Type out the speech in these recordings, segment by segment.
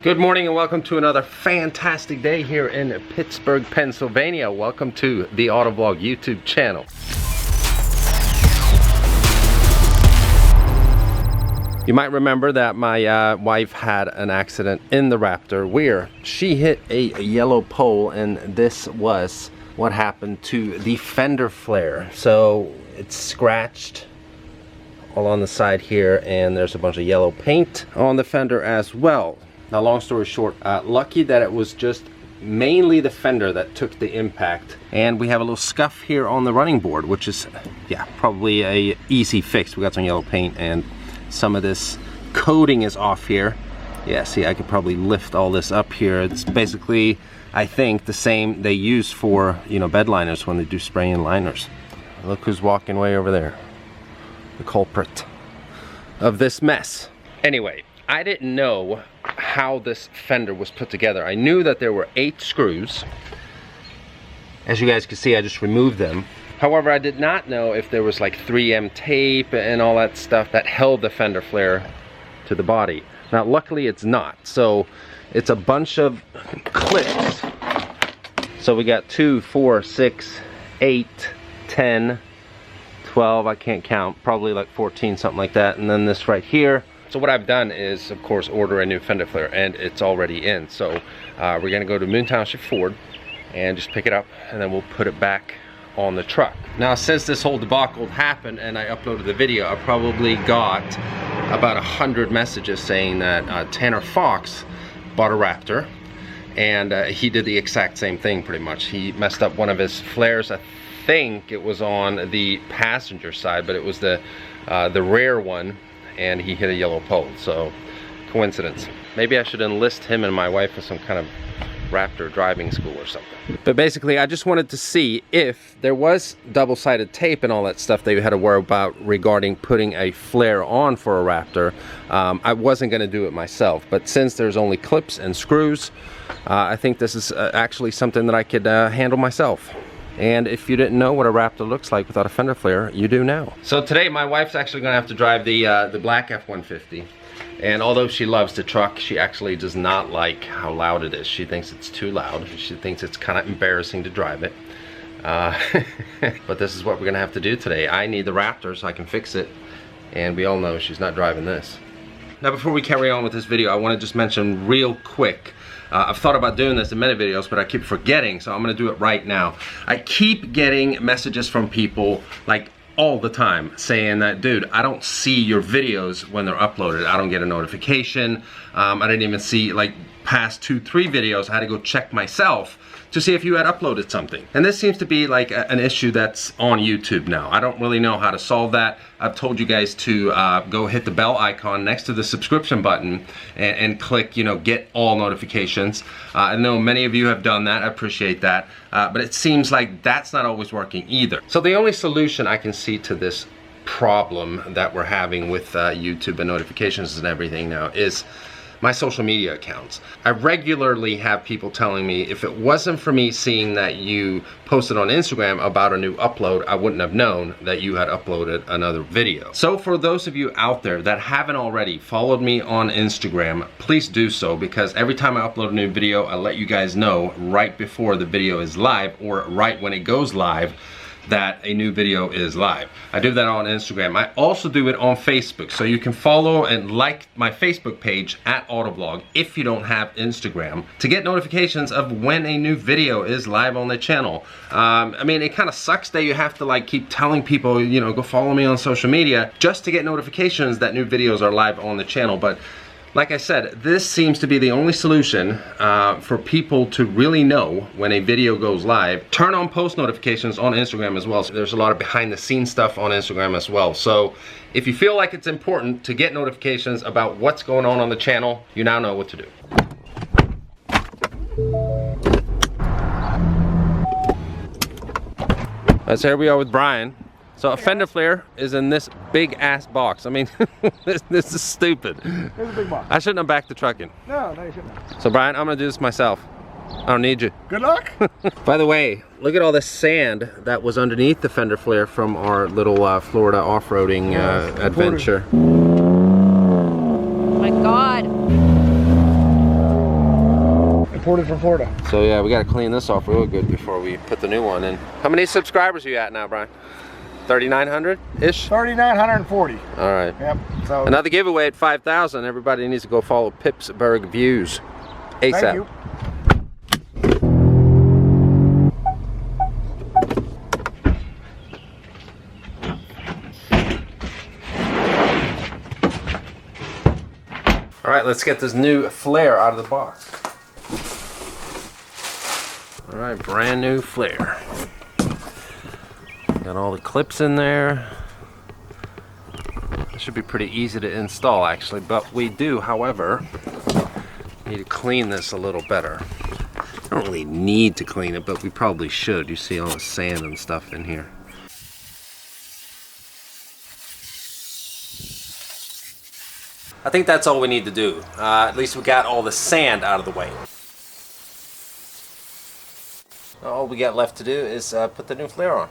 Good morning and welcome to another fantastic day here in Pittsburgh, Pennsylvania. Welcome to the AutoVlog YouTube channel. You might remember that my wife had an accident in the Raptor where she hit a yellow pole, and this was what happened to the fender flare. So it's scratched all on the side here, and there's a bunch of yellow paint on the fender as well. Now, long story short, lucky that it was just mainly the fender that took the impact. And we have a little scuff here on the running board, which is, yeah, probably a easy fix. We got some yellow paint and some of this coating is off here. Yeah, see, I could probably lift all this up here. It's basically, I think, the same they use for, you know, bed liners when they do spraying liners. Look who's walking way over there. The culprit of this mess. Anyway, I didn't know how this fender was put together. I knew that there were 8 screws. As you guys can see, I just removed them. However, I did not know if there was like 3M tape and all that stuff that held the fender flare to the body. Now, luckily it's not. So it's a bunch of clips. So we got 2, 4, 6, 8, 10, 12, I can't count, probably like 14, something like that. And then this right here. So what I've done is, of course, order a new fender flare, and it's already in. So we're gonna go to Moon Township Ford and just pick it up, and then we'll put it back on the truck. Now, since this whole debacle happened and I uploaded the video, I probably got about 100 messages saying that Tanner Fox bought a Raptor, and he did the exact same thing pretty much. He messed up one of his flares. I think it was on the passenger side, but it was the rear one, and he hit a yellow pole. So coincidence. Maybe I should enlist him and my wife for some kind of Raptor driving school or something. But basically, I just wanted to see if there was double-sided tape and all that stuff that you had to worry about regarding putting a flare on for a Raptor. I wasn't going to do it myself, but since there's only clips and screws, I think this is actually something that I could handle myself. And if you didn't know what a Raptor looks like without a fender flare, you do now. So today, my wife's actually gonna have to drive the black F-150. And although she loves the truck, she actually does not like how loud it is. She thinks it's too loud. She thinks it's kind of embarrassing to drive it. But this is what we're gonna have to do today. I need the Raptor so I can fix it. And we all know she's not driving this. Now, before we carry on with this video, I wanna just mention real quick, I've thought about doing this in many videos, but I keep forgetting, so I'm gonna do it right now. I keep getting messages from people, like all the time, saying that, dude, I don't see your videos when they're uploaded. I don't get a notification. I didn't even see, like, past 2, 3 videos. I had to go check myself to see if you had uploaded something. And this seems to be like an issue that's on YouTube now. I don't really know how to solve that. I've told you guys to go hit the bell icon next to the subscription button and click, you know, get all notifications. I know many of you have done that. I appreciate that. But it seems like that's not always working either. So the only solution I can see to this problem that we're having with YouTube and notifications and everything now is my social media accounts. I regularly have people telling me, if it wasn't for me seeing that you posted on Instagram about a new upload, I wouldn't have known that you had uploaded another video. So for those of you out there that haven't already followed me on Instagram, please do so, because every time I upload a new video, I let you guys know right before the video is live, or right when it goes live, that a new video is live. I do that on Instagram. I also do it on Facebook, so you can follow and like my Facebook page at AutoVlog if you don't have Instagram to get notifications of when a new video is live on the channel. I mean, it kind of sucks that you have to like keep telling people, you know, go follow me on social media just to get notifications that new videos are live on the channel. But like I said, this seems to be the only solution for people to really know when a video goes live. Turn on post notifications on Instagram as well. So there's a lot of behind the scenes stuff on Instagram as well. So if you feel like it's important to get notifications about what's going on the channel, you now know what to do. So here we are with Brian. So a fender flare is in this big ass box. I mean, this is stupid. It's a big box. I shouldn't have backed the truck in. No, you shouldn't. So Brian, I'm gonna do this myself. I don't need you. Good luck. By the way, look at all this sand that was underneath the fender flare from our little Florida off-roading adventure. Oh my God. imported from Florida. So yeah, we got to clean this off real good before we put the new one in. How many subscribers are you at now, Brian? 3,900-ish? 3,940. All right. Yep. So another giveaway at 5,000. Everybody needs to go follow Pittsburgh Views ASAP. thank you. All right, let's get this new flare out of the box. All right, brand new flare. Got all the clips in there. It should be pretty easy to install actually, but we do, however, need to clean this a little better. I don't really need to clean it, but we probably should. You see all the sand and stuff in here. I think that's all we need to do. At least we got all the sand out of the way. All we got left to do is put the new flare on.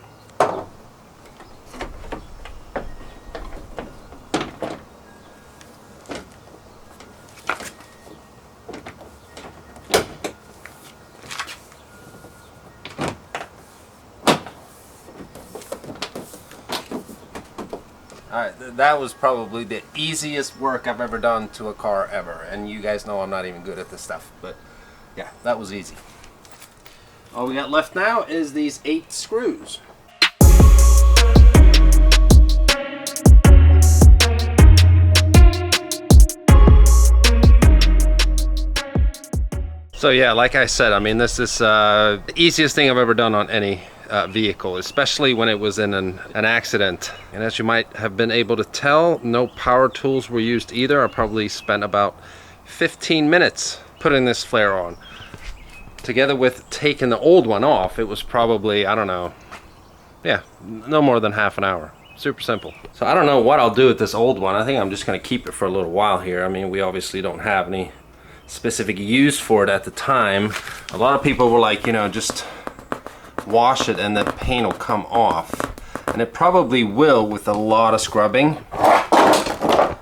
Alright, that was probably the easiest work I've ever done to a car ever. And you guys know I'm not even good at this stuff. But yeah, that was easy. All we got left now is these 8 screws. So yeah, like I said, I mean, this is the easiest thing I've ever done on any vehicle, especially when it was in an accident. And as you might have been able to tell, no power tools were used either. I probably spent about 15 minutes putting this flare on. Together with taking the old one off, it was probably, I don't know, yeah, no more than half an hour. Super simple. So I don't know what I'll do with this old one. I think I'm just gonna keep it for a little while here. I mean, we obviously don't have any specific use for it at the time. A lot of people were like, you know, just wash it and the paint will come off. And it probably will with a lot of scrubbing.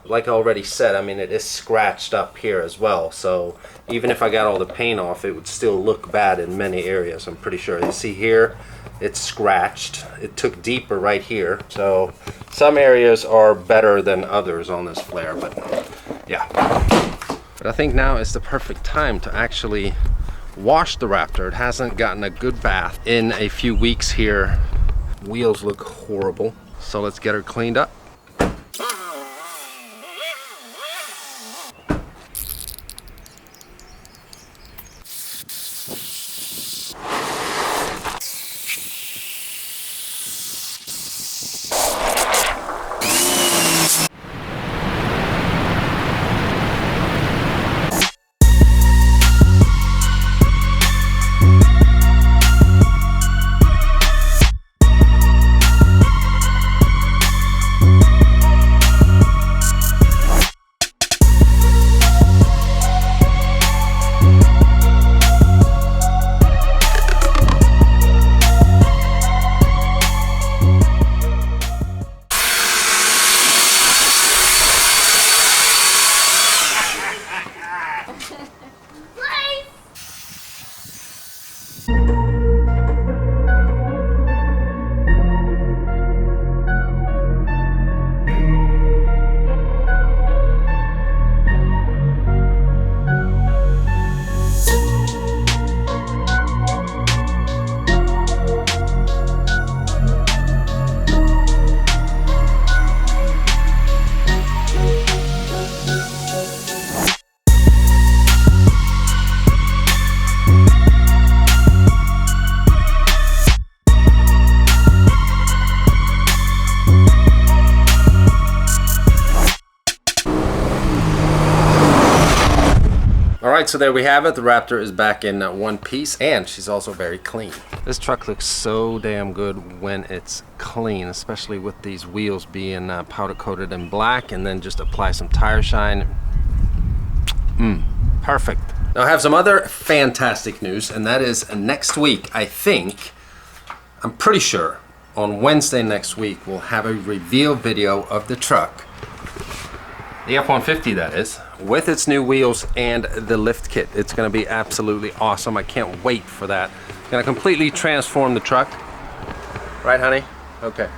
Like I already said, I mean, it is scratched up here as well. So even if I got all the paint off, it would still look bad in many areas, I'm pretty sure. You see here, it's scratched. It took deeper right here. So some areas are better than others on this flare, but yeah. But I think now is the perfect time to actually wash the Raptor. It hasn't gotten a good bath in a few weeks here. Wheels look horrible. So let's get her cleaned up. Alright, so there we have it. The Raptor is back in one piece, and she's also very clean. This truck looks so damn good when it's clean, especially with these wheels being powder coated in black, and then just apply some tire shine. Perfect. Now I have some other fantastic news, and that is next week, I think, I'm pretty sure, on Wednesday next week, we'll have a reveal video of the truck. The F-150, that is, with its new wheels and the lift kit. It's gonna be absolutely awesome. I can't wait for that. Gonna completely transform the truck. Right, honey? Okay.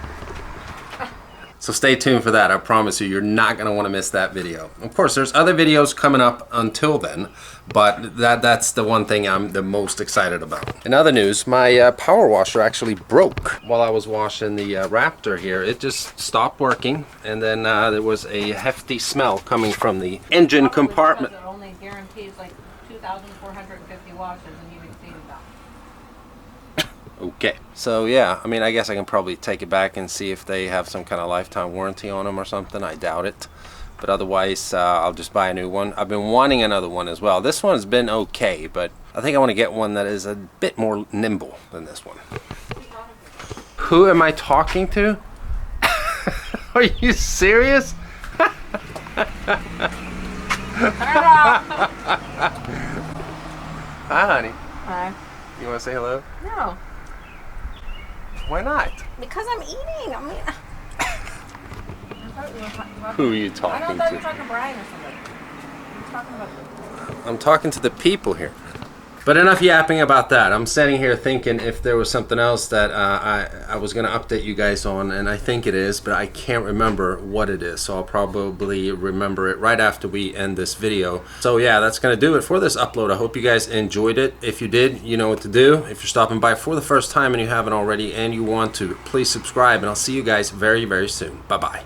So stay tuned for that. I promise you, you're not gonna wanna miss that video. Of course, there's other videos coming up until then, but that's the one thing I'm the most excited about. In other news, my power washer actually broke while I was washing the Raptor here. It just stopped working, and then there was a hefty smell coming from the engine compartment. It only guarantees like 2,450 washes, and you've exceeded that. Okay, so yeah, I mean, I guess I can probably take it back and see if they have some kind of lifetime warranty on them or something. I doubt it, but otherwise I'll just buy a new one. I've been wanting another one as well. This one's been okay, but I think I want to get one that is a bit more nimble than this one. Who am I talking to? Are you serious? Hi, honey. Hi. You want to say hello? No. Why not? Because I'm eating. I mean. Who are you I talking don't thought you were to? talking to Brian or somebody. You're talking about. I'm talking to the people here. But enough yapping about that. I'm sitting here thinking if there was something else that I was going to update you guys on, and I think it is, but I can't remember what it is. So I'll probably remember it right after we end this video. So yeah, that's going to do it for this upload. I hope you guys enjoyed it. If you did, you know what to do. If you're stopping by for the first time and you haven't already and you want to, please subscribe, and I'll see you guys very, very soon. Bye-bye.